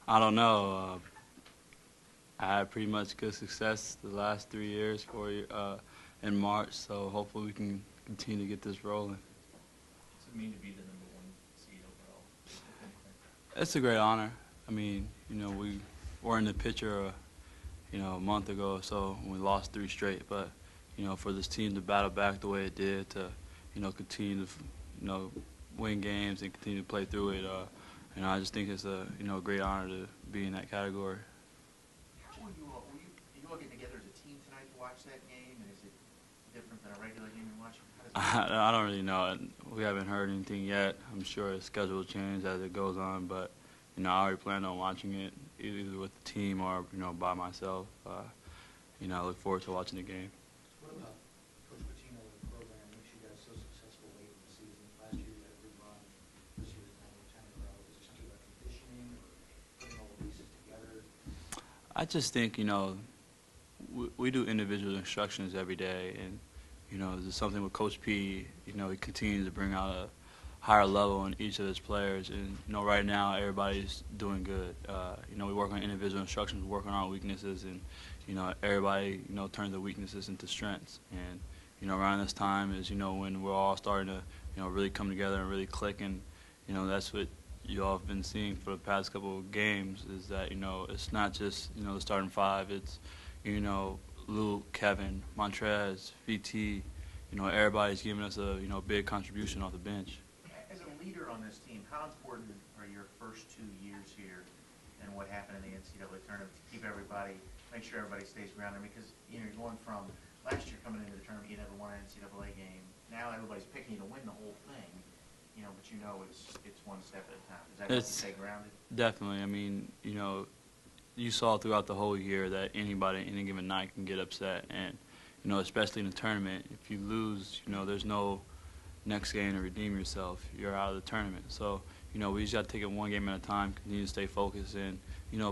I don't know. I had pretty much good success the last 3 years, in March. So hopefully we can continue to get this rolling. What's it mean to be the #1 seed overall? It's a great honor. I mean, we were in the picture, a month ago or so when we lost 3 straight. But, for this team to battle back the way it did, to, continue to, win games and continue to play through it, I just think it's a, great honor to be in that category. How will you all get together as a team tonight to watch that game? And is it different than a regular game you're watching? I don't really know. We haven't heard anything yet. I'm sure the schedule will change as it goes on, but I already plan on watching it either with the team or by myself. I look forward to watching the game. What about Coach Pitino and the program makes you guys so successful late in the season? Last year you had a good run. This year kind of 10 in a row. Is it something about conditioning or putting all the pieces together? I just think we do individual instructions every day, and there's something with Coach P. He continues to bring out a higher level in each of his players, and right now everybody's doing good. We work on individual instructions, work on our weaknesses, and everybody turns their weaknesses into strengths. And around this time is when we're all starting to really come together and really click, and that's what you all have been seeing for the past couple of games, is that it's not just the starting five. It's Luke, Kevin, Montrez, VT. Everybody's giving us a big contribution off the bench. As a leader on this team, how important are your first 2 years here and what happened in the NCAA tournament to keep everybody, make sure everybody stays grounded? Because you're going from last year coming into the tournament, you never won an NCAA game. Now everybody's picking you to win the whole thing, but it's one step at a time. Does that help you stay grounded? Definitely. I mean, you saw throughout the whole year that anybody, any given night, can get upset, and especially in the tournament, if you lose, there's no next game to redeem yourself. You're out of the tournament. So, we just got to take it one game at a time, continue to stay focused, and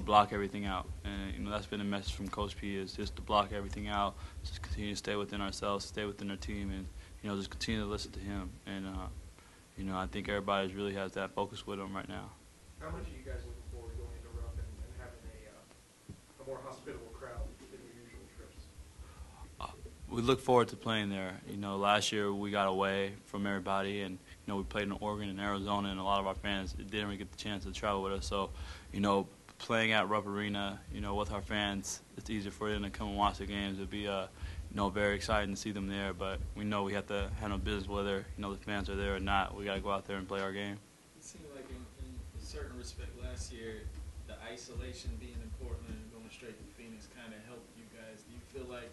block everything out. And that's been the message from Coach P, is just to block everything out, just continue to stay within ourselves, stay within our team, and just continue to listen to him. And I think everybody really has that focus with him right now. How much are you guys looking forward to going into Rupp and having a more hospitable crowd than your usual trips? We look forward to playing there. Last year we got away from everybody, and we played in Oregon and Arizona, and a lot of our fans didn't really get the chance to travel with us. So, playing at Rupp Arena, with our fans, it's easier for them to come and watch the games. It'd be very exciting to see them there. But we know we have to handle business whether the fans are there or not. We got to go out there and play our game. It seemed like in a certain respect last year, the isolation being in Portland and going straight to Phoenix kind of helped you guys. Do you feel like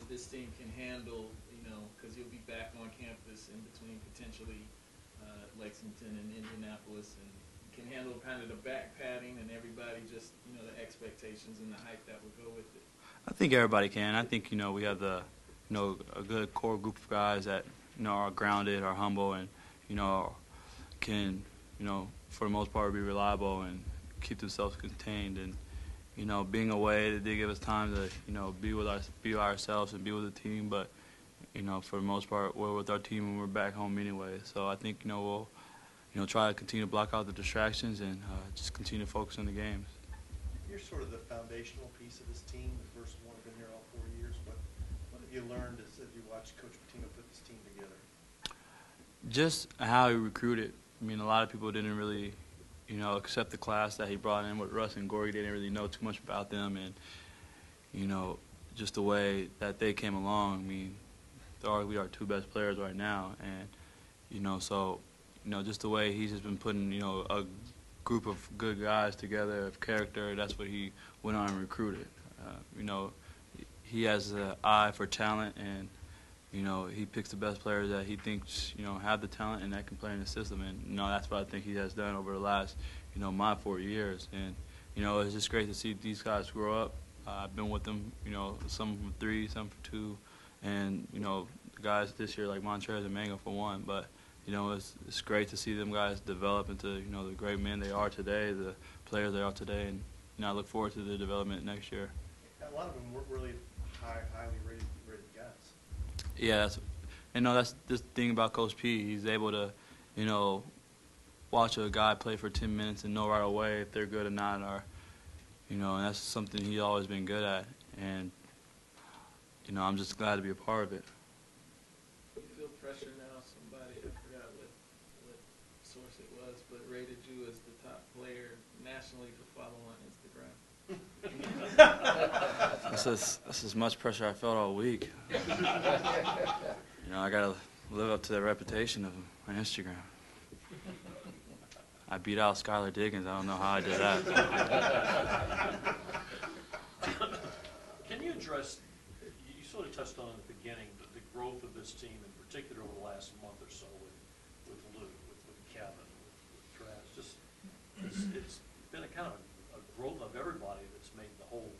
this team can handle, because you'll be back on campus in between potentially Lexington and Indianapolis, and can handle kind of the back padding and everybody just, the expectations and the hype that would go with it? I think everybody can. I think, we have a good core group of guys that, are grounded, are humble, and, can, for the most part, be reliable and keep themselves contained. And, being away, they did give us time to, be ourselves and be with the team. But, for the most part, we're with our team when we're back home anyway. So I think, we'll, try to continue to block out the distractions and just continue to focus on the games. You're sort of the foundational piece of this team, the first one been here all 4 years. What have you learned as you watch Coach Pitino put this team together? Just how he recruited. I mean, a lot of people didn't really, accept the class that he brought in with Russ and Gorey. They didn't really know too much about them, and, just the way that they came along. I mean, they're arguably our 2 best players right now, and, so, just the way he's just been putting, a group of good guys together of character. That's what he went on and recruited. He has an eye for talent, and he picks the best players that he thinks have the talent and that can play in the system. And that's what I think he has done over the last my 4 years. And it's just great to see these guys grow up. I've been with them, some for 3, some for 2, and the guys this year like Montrez and Mango for 1. But it's great to see them guys develop into, the great men they are today, the players they are today, and I look forward to their development next year. A lot of them were really highly rated guys. Yeah, that's the thing about Coach P. He's able to, watch a guy play for 10 minutes and know right away if they're good or not, or and that's something he's always been good at, and I'm just glad to be a part of it. You feel pressure now? Somebody, I forgot what source it was, but rated you as the top player nationally to follow on Instagram. That's as much pressure I felt all week. I gotta live up to that reputation of my Instagram. I beat out Skylar Diggins. I don't know how I did that. Can you address, you sort of touched on it at the beginning, the growth of this team, in particular over the last month or so with Lou, with Kevin, with Travis. Just, it's been a kind of a growth of everybody that's made the whole,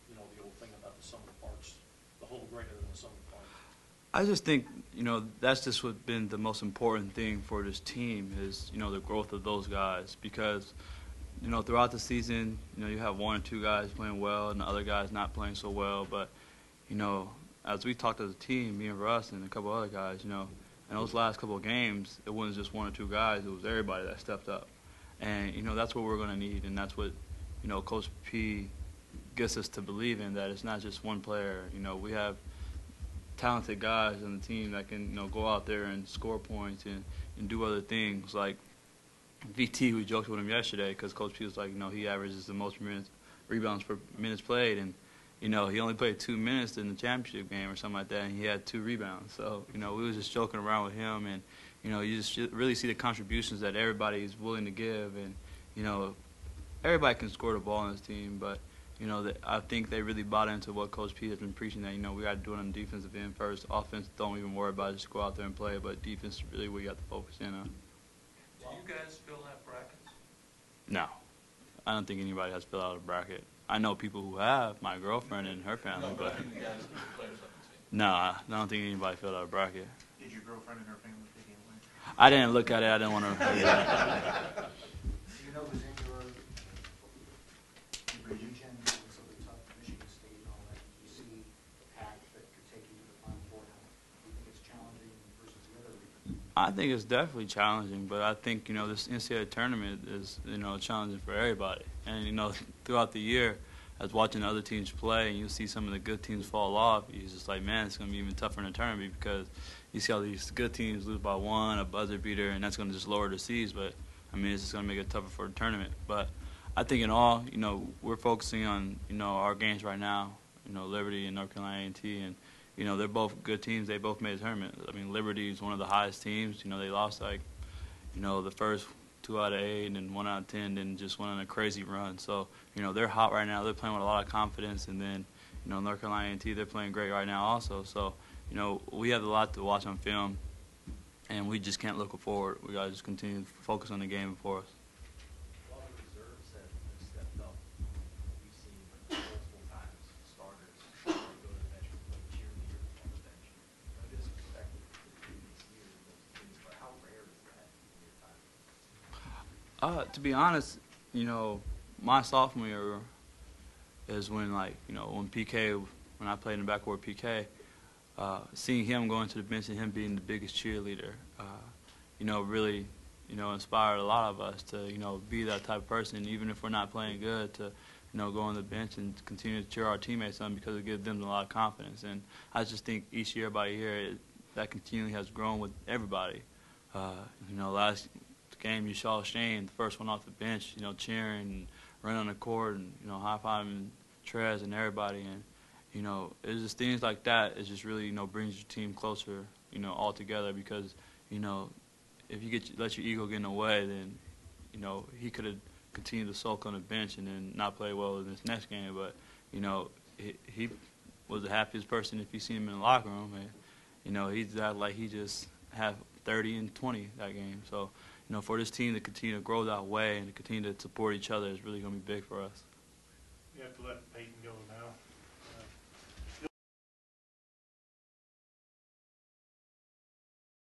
the old thing about the sum of the parts, the whole greater than the sum of the parts. I just think, that's just what's been the most important thing for this team is, the growth of those guys. Because, throughout the season, you have one or two guys playing well and the other guys not playing so well. But, as we talked as a team, me and Russ and a couple other guys, in those last couple of games, it wasn't just one or two guys. It was everybody that stepped up. And, that's what we're going to need. And that's what, Coach P gets us to believe in, that it's not just one player. We have talented guys on the team that can go out there and score points and do other things. Like VT, we joked with him yesterday because Coach P was like, he averages the most rebounds per minutes played, and he only played 2 minutes in the championship game or something like that, and he had 2 rebounds. So we was just joking around with him, and you just really see the contributions that everybody is willing to give, and everybody can score the ball on this team, but I think they really bought into what Coach P has been preaching, that, we got to do it on the defensive end first. Offense, don't even worry about it. Just go out there and play. But defense is really what you got to focus in on. Do you guys fill out brackets? No. I don't think anybody has filled out a bracket. I know people who have, my girlfriend and her family, but no, I don't think anybody filled out a bracket. Did your girlfriend and her family pick anyway? I didn't look at it. I didn't want to. Do you know who's in your region? It's a little tough, Michigan State and all that. Do you see a path that could take you to the Final Four now? Do you think it's challenging versus the other regions? I think it's definitely challenging, but I think, this NCAA tournament is, challenging for everybody. And, throughout the year, as watching other teams play and you see some of the good teams fall off, you're just like, man, it's going to be even tougher in the tournament because you see all these good teams lose by 1, a buzzer beater, and that's going to just lower the seeds. But, it's just going to make it tougher for the tournament. But I think in all, we're focusing on, our games right now, Liberty and North Carolina A&T, and, they're both good teams. They both made the tournament. Liberty is one of the highest teams. They lost, the first 2 out of 8 and then 1 out of 10 and just went on a crazy run. So, they're hot right now. They're playing with a lot of confidence. And then, North Carolina A&T, they're playing great right now also. So, we have a lot to watch on film, and we just can't look forward. We got to just continue to focus on the game before us. A lot of reserves have stepped up. We've seen multiple times starters go to the bench and play cheerleaders on the bench. No disrespect to previous years, but how rare is that in your time? To be honest, my sophomore year is when, when I played in the backcourt PK, seeing him going to the bench and him being the biggest cheerleader, really, inspired a lot of us to, be that type of person, even if we're not playing good, to, go on the bench and continue to cheer our teammates on because it gives them a lot of confidence. And I just think each year by year, that continually has grown with everybody. Last game you saw Shane, the first one off the bench, cheering and running on the court and, high-fiving Trez and everybody. And, it's just things like that. It just really, brings your team closer, all together because, if you let your ego get in the way, then, he could have continued to sulk on the bench and then not play well in this next game. But, he was the happiest person if you see him in the locker room. And, he's that like he just had 30 and 20 that game. So, for this team to continue to grow that way and to continue to support each other is really going to be big for us. You have to let Peyton go